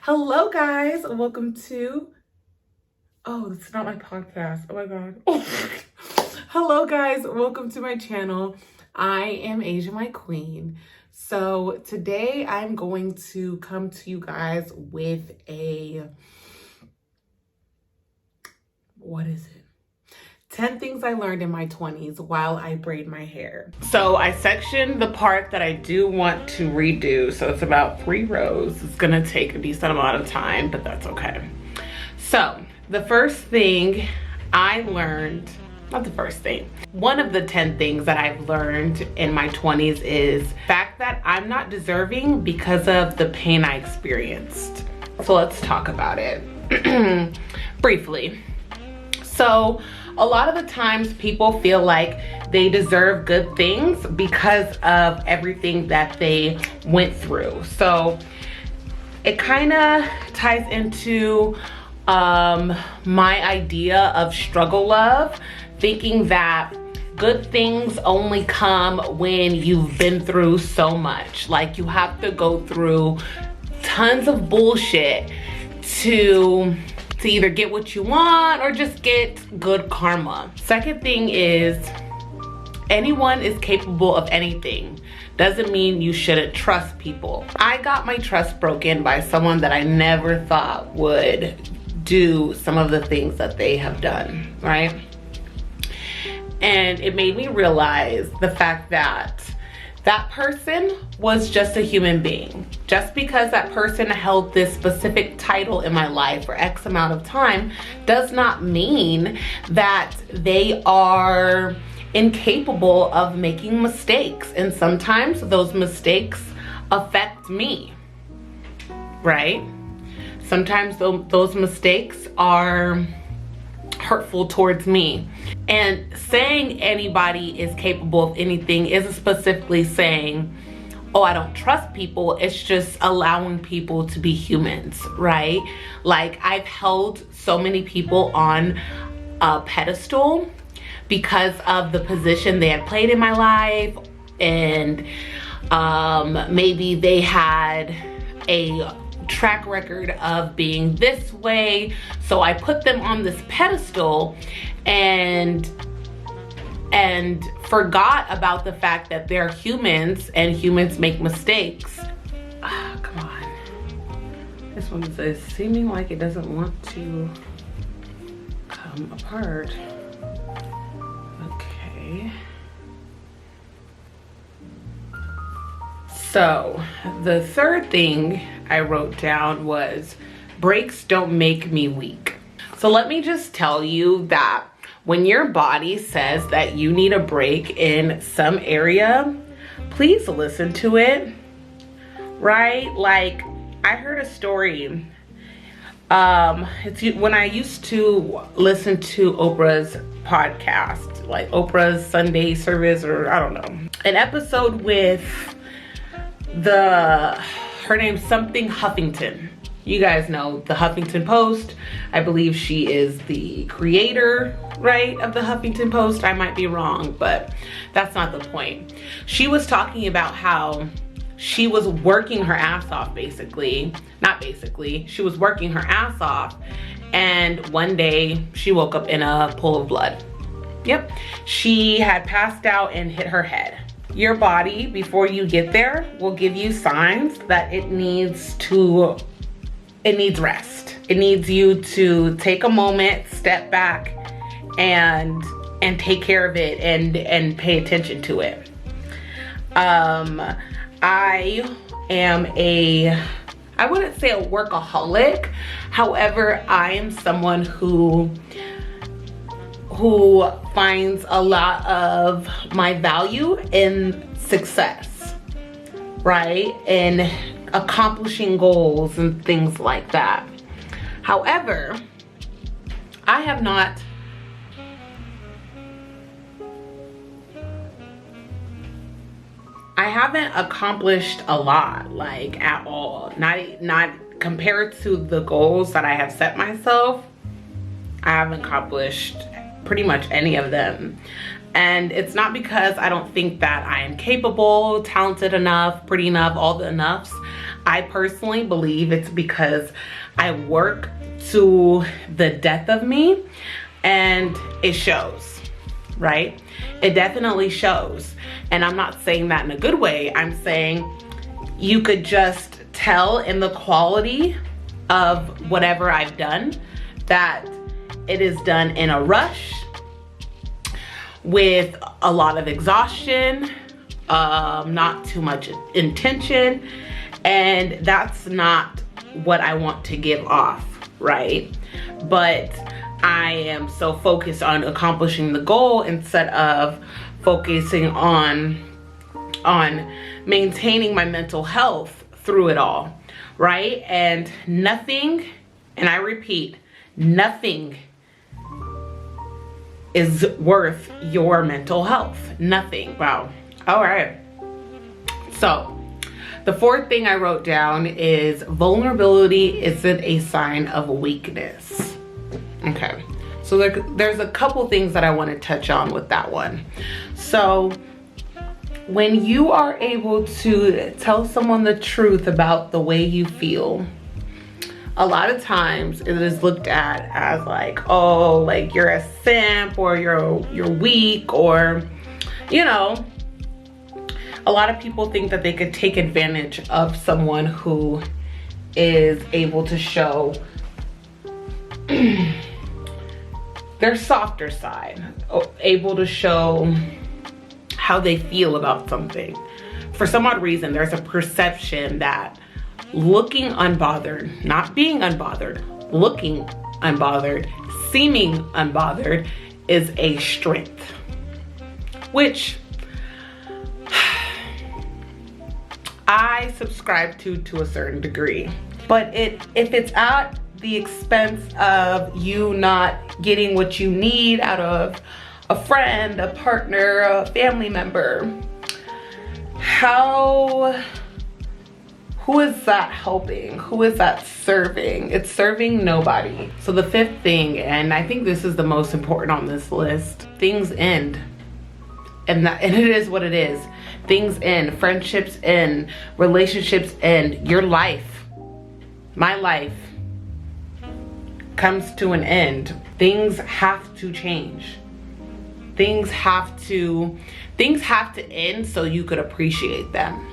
Hello guys, welcome to, oh, it's not my podcast. Oh my God. Hello guys, welcome to my channel. I am Asia, my queen. So today I'm going to come to you guys with what is it? 10 things I learned in my 20s while I braid my hair. So I sectioned the part that I do want to redo. So it's about 3 rows. It's gonna take a decent amount of time, but that's okay. So the first thing I learned, not the first thing, one of the 10 things that I've learned in my 20s is the fact that I'm not deserving because of the pain I experienced. So let's talk about it briefly. So a lot of the times people feel like they deserve good things because of everything that they went through. So it kind of ties into my idea of struggle love, thinking that good things only come when you've been through so much. Like you have to go through tons of bullshit to either get what you want or just get good karma. Second thing is, anyone is capable of anything. Doesn't mean you shouldn't trust people. I got my trust broken by someone that I never thought would do some of the things that they have done, right? And it made me realize the fact that that person was just a human being. Just because that person held this specific title in my life for X amount of time does not mean that they are incapable of making mistakes. And sometimes those mistakes affect me, right? Sometimes those mistakes are hurtful towards me. And saying anybody is capable of anything isn't specifically saying, oh, I don't trust people. It's just allowing people to be humans, right? Like I've held so many people on a pedestal because of the position they had played in my life, and maybe they had a track record of being this way, so I put them on this pedestal and forgot about the fact that they're humans and humans make mistakes. Come on, this one is seeming like it doesn't want to come apart. Okay, so the third thing I wrote down was, breaks don't make me weak. So let me just tell you that when your body says that you need a break in some area, please listen to it, right? Like I heard a story. It's when I used to listen to Oprah's podcast, like Oprah's Sunday service, or I don't know, an episode with her name's something Huffington. You guys know the Huffington Post. I believe she is the creator, right, of the Huffington Post. I might be wrong, but that's not the point. She was talking about how she was working her ass off, she was working her ass off, and one day she woke up in a pool of blood. Yep, she had passed out and hit her head. Your body, before you get there, will give you signs that it needs rest. It needs you to take a moment, step back, and take care of it and pay attention to it. I am I wouldn't say a workaholic. However, I am someone who finds a lot of my value in success, right? In accomplishing goals and things like that. However, I haven't accomplished a lot, like at all. Not compared to the goals that I have set myself. I haven't accomplished pretty much any of them. And it's not because I don't think that I am capable, talented enough, pretty enough, all the enoughs. I personally believe it's because I work to the death of me, and it shows, right? It definitely shows. And I'm not saying that in a good way. I'm saying you could just tell in the quality of whatever I've done that it is done in a rush, with a lot of exhaustion, not too much intention, and that's not what I want to give off, right? But I am so focused on accomplishing the goal instead of focusing on maintaining my mental health through it all, right? And nothing, and I repeat, nothing is worth your mental health. Nothing. Wow. All right. So the fourth thing I wrote down is vulnerability isn't a sign of weakness. Okay. So there's a couple things that I want to touch on with that one. So when you are able to tell someone the truth about the way you feel, a lot of times it is looked at as like, oh, like you're a simp, or you're weak, or, you know, a lot of people think that they could take advantage of someone who is able to show their softer side, able to show how they feel about something. For some odd reason, there's a perception that looking unbothered, not being unbothered, looking unbothered, seeming unbothered is a strength, which I subscribe to a certain degree. But if it's at the expense of you not getting what you need out of a friend, a partner, a family member, who is that helping? Who is that serving? It's serving nobody. So the fifth thing, and I think this is the most important on this list, things end. And it is what it is. Things end, friendships end, relationships end. Your life, my life, comes to an end. Things have to change. Things have to end so you could appreciate them.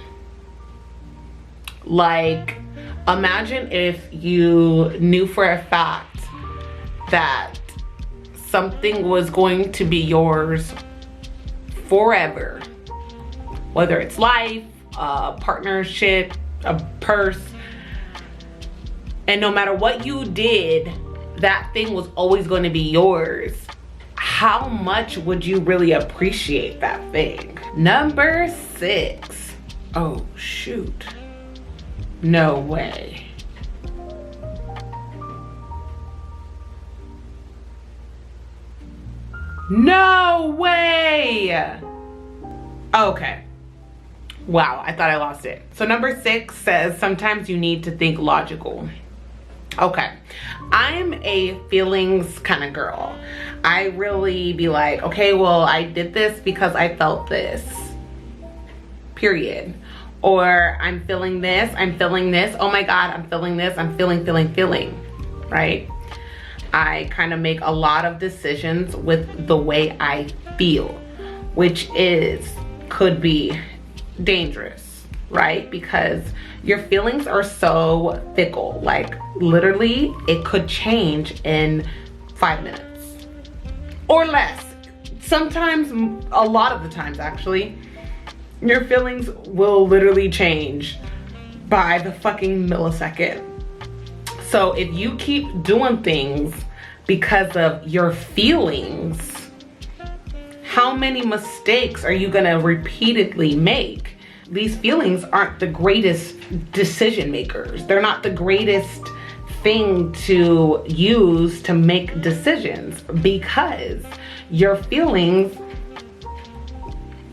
Like, imagine if you knew for a fact that something was going to be yours forever, whether it's life, a partnership, a purse, and no matter what you did, that thing was always going to be yours. How much would you really appreciate that thing? Number 6. Oh, shoot. No way. No way. Okay. Wow, I thought I lost it. So number 6 says sometimes you need to think logical. Okay, I'm a feelings kind of girl. I really be like, okay, well, I did this because I felt this, period. Or I'm feeling this, oh my God, I'm feeling this, I'm feeling, right? I kind of make a lot of decisions with the way I feel, which could be dangerous, right? Because your feelings are so fickle. Like, literally, it could change in 5 minutes or less. Sometimes, a lot of the times actually, your feelings will literally change by the fucking millisecond. So if you keep doing things because of your feelings, how many mistakes are you gonna repeatedly make? These feelings aren't the greatest decision makers. They're not the greatest thing to use to make decisions, because your feelings,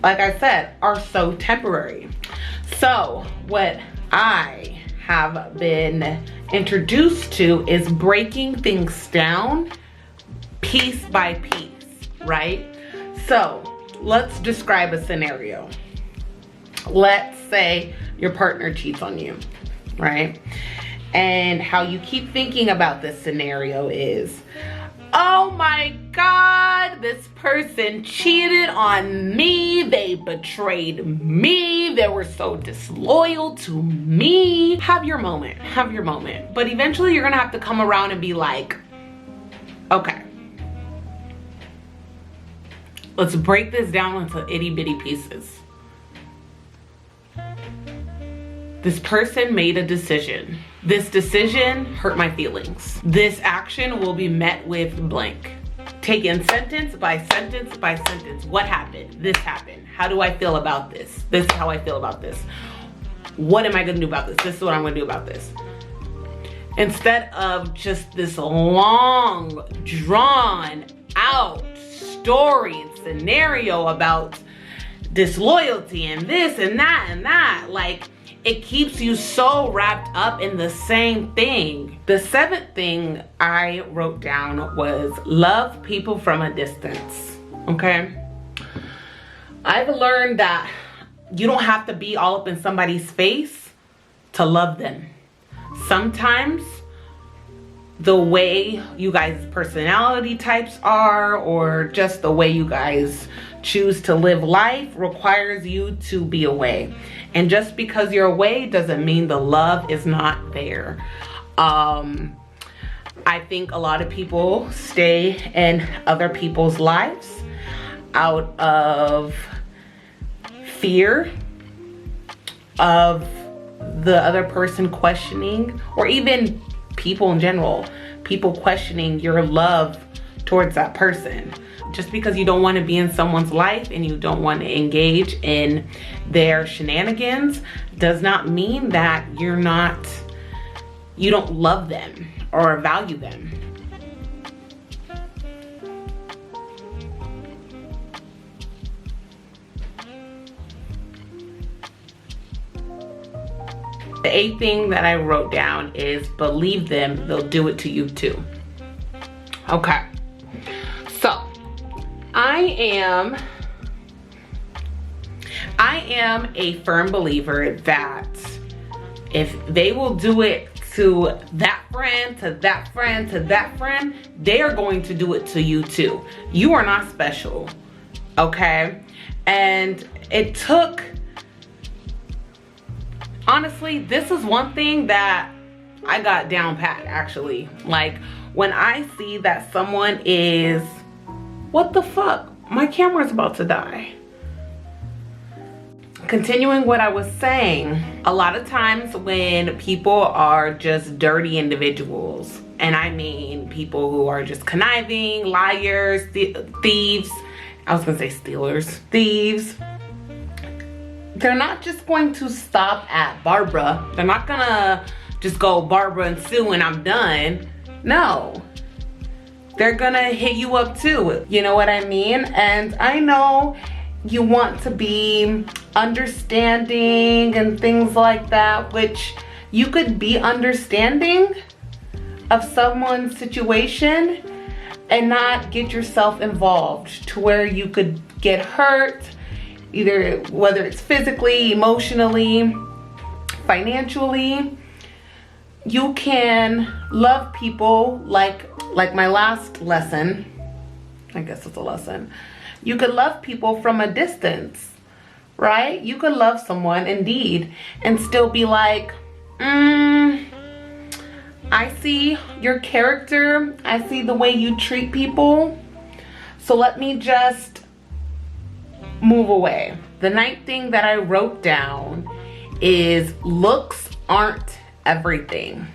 like I said, are so temporary. So what I have been introduced to is breaking things down piece by piece, right? So let's describe a scenario. Let's say your partner cheats on you, right? And how you keep thinking about this scenario is, oh my God, this person cheated on me. They betrayed me. They were so disloyal to me. Have your moment, have your moment. But eventually you're gonna have to come around and be like, okay, let's break this down into itty bitty pieces. This person made a decision. This decision hurt my feelings. This action will be met with blank. Taken sentence by sentence by sentence. What happened? This happened. How do I feel about this? This is how I feel about this. What am I gonna do about this? This is what I'm gonna do about this. Instead of just this long, drawn out story and scenario about disloyalty and this and that and that, like, it keeps you so wrapped up in the same thing. The 7th thing I wrote down was love people from a distance, okay? I've learned that you don't have to be all up in somebody's face to love them. Sometimes the way you guys' personality types are, or just the way you guys choose to live life, requires you to be away. And just because you're away doesn't mean the love is not there. I think a lot of people stay in other people's lives out of fear of the other person questioning, or even people in general, people questioning your love towards that person. Just because you don't want to be in someone's life and you don't want to engage in their shenanigans does not mean that you don't love them or value them. The 8th thing that I wrote down is believe them, they'll do it to you too. Okay, so I am a firm believer that if they will do it to that friend, to that friend, to that friend, they are going to do it to you too. You are not special, okay? And it took, honestly, this is one thing that I got down pat, actually. Like, when I see that someone is, what the fuck? My camera's about to die. Continuing what I was saying, a lot of times when people are just dirty individuals, and I mean people who are just conniving, liars, thieves, I was gonna say stealers, thieves, they're not just going to stop at Barbara. They're not gonna just go Barbara and Sue and I'm done. No. They're gonna hit you up too. You know what I mean? And I know you want to be understanding and things like that, which you could be understanding of someone's situation and not get yourself involved to where you could get hurt, either whether it's physically, emotionally, financially. You can love people like my last lesson, I guess it's a lesson. You could love people from a distance, right? You could love someone indeed and still be like, I see your character. I see the way you treat people. So let me just move away. The 9th thing that I wrote down is looks aren't everything.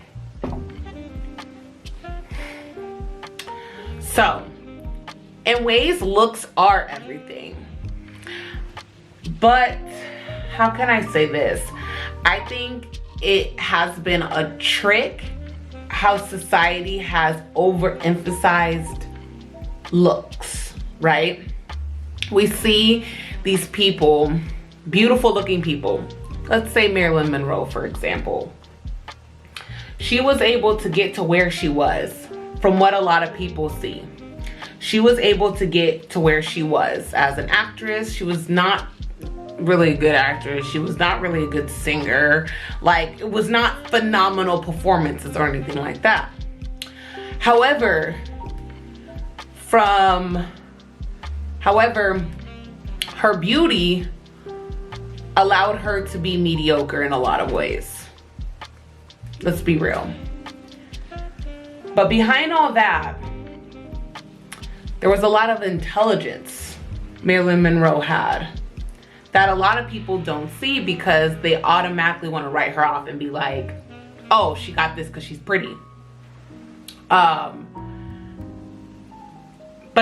So, in ways, looks are everything. But how can I say this? I think it has been a trick how society has overemphasized looks, right? We see these people, beautiful looking people. Let's say Marilyn Monroe, for example. She was able to get to where she was from what a lot of people see. She was able to get to where she was as an actress. She was not really a good actress. She was not really a good singer. Like, it was not phenomenal performances or anything like that. However, her beauty allowed her to be mediocre in a lot of ways. Let's be real. But behind all that, there was a lot of intelligence Marilyn Monroe had that a lot of people don't see, because they automatically want to write her off and be like, oh, she got this because she's pretty. But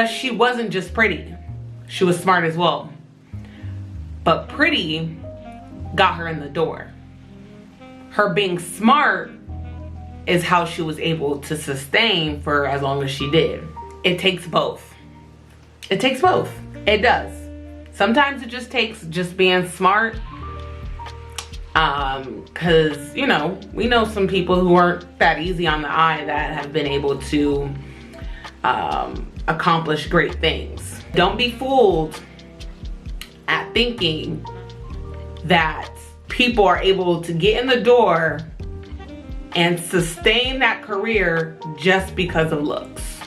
she wasn't just pretty. She was smart as well. But pretty got her in the door. Her being smart is how she was able to sustain for as long as she did. It takes both. It takes both. It does. Sometimes it just takes just being smart. Cause you know, we know some people who aren't that easy on the eye that have been able to accomplish great things. Don't be fooled at thinking that people are able to get in the door and sustain that career just because of looks.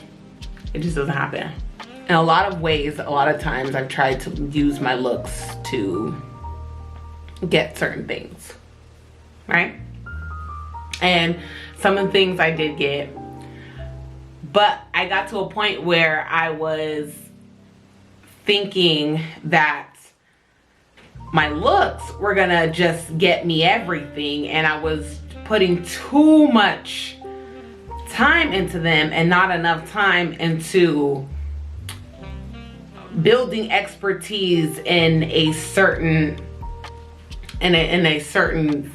It just doesn't happen. In a lot of ways, a lot of times I've tried to use my looks to get certain things, right? And some of the things I did get, but I got to a point where I was thinking that my looks were gonna just get me everything, and I was putting too much time into them and not enough time into building expertise in a certain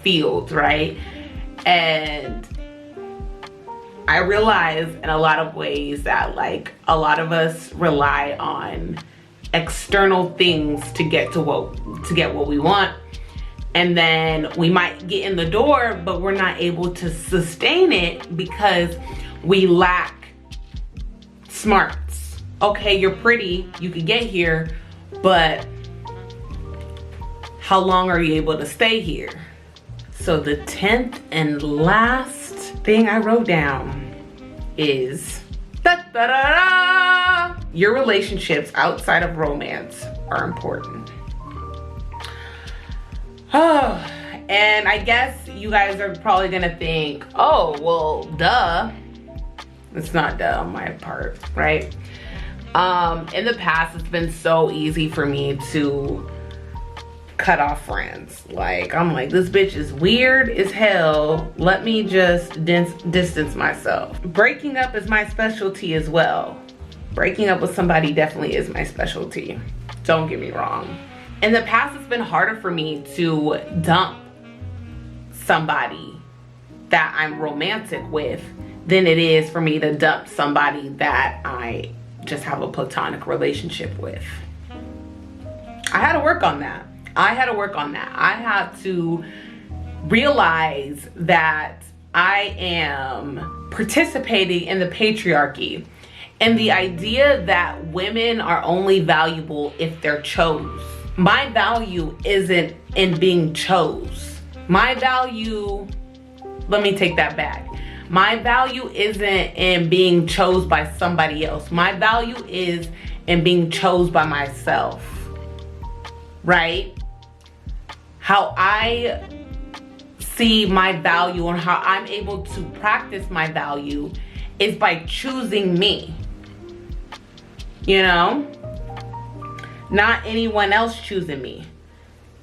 field, right? And I realized in a lot of ways that, like, a lot of us rely on external things to get what we want, and then we might get in the door, but we're not able to sustain it because we lack smarts. Okay, you're pretty, you could get here, but how long are you able to stay here? So the 10th and last thing I wrote down is your relationships outside of romance are important. Oh, and I guess you guys are probably gonna think, oh, well, duh. It's not duh on my part, right? In the past, it's been so easy for me to cut off friends. Like, I'm like, this bitch is weird as hell. Let me just distance myself. Breaking up is my specialty as well. Breaking up with somebody definitely is my specialty. Don't get me wrong. In the past, it's been harder for me to dump somebody that I'm romantic with than it is for me to dump somebody that I just have a platonic relationship with. I had to work on that. I had to realize that I am participating in the patriarchy and the idea that women are only valuable if they're chose. My value isn't in being chose. My value, let me take that back. My value isn't in being chose by somebody else. My value is in being chose by myself, right? How I see my value and how I'm able to practice my value is by choosing me, you know? Not anyone else choosing me.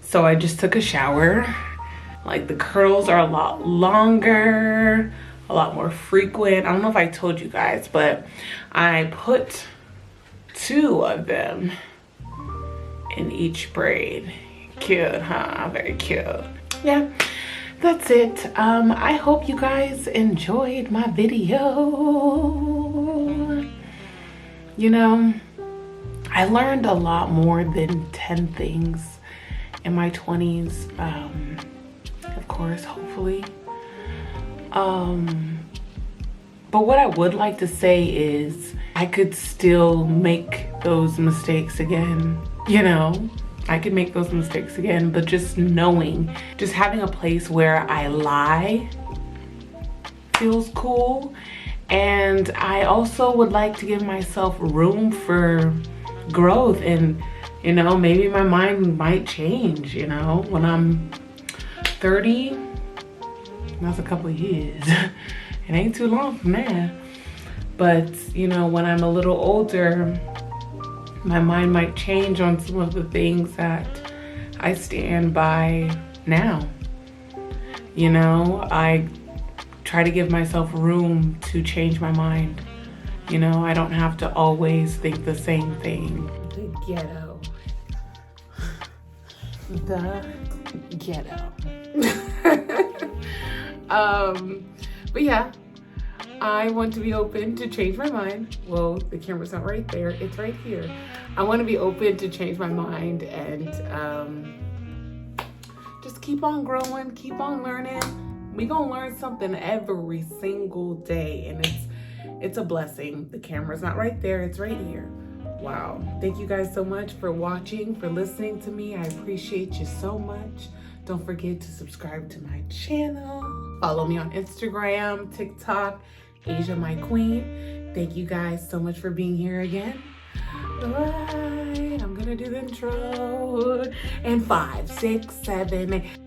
So I just took a shower. Like, the curls are a lot longer, a lot more frequent. I don't know if I told you guys, but I put 2 of them in each braid. Cute, huh? Very cute. Yeah, that's it. I hope you guys enjoyed my video. You know, I learned a lot more than 10 things in my 20s. Of course, hopefully. But what I would like to say is I could still make those mistakes again, you know? I could make those mistakes again, but just knowing, just having a place where I lie feels cool. And I also would like to give myself room for growth, and you know, maybe my mind might change, you know, when I'm 30, that's a couple of years. It ain't too long from now. But, you know, when I'm a little older, my mind might change on some of the things that I stand by now. You know, I try to give myself room to change my mind. You know, I don't have to always think the same thing. The ghetto. The ghetto. But yeah, I want to be open to change my mind. Well, the camera's not right there, it's right here. I want to be open to change my mind and just keep on growing, keep on learning. We gonna learn something every single day, and it's a blessing. The camera's not right there, it's right here. Wow. Thank you guys so much for watching, for listening to me. I appreciate you so much. Don't forget to subscribe to my channel. Follow me on Instagram, TikTok, Asia My Queen. Thank you guys so much for being here again. Bye. I'm gonna do the intro. And 5, 6, 7, 8.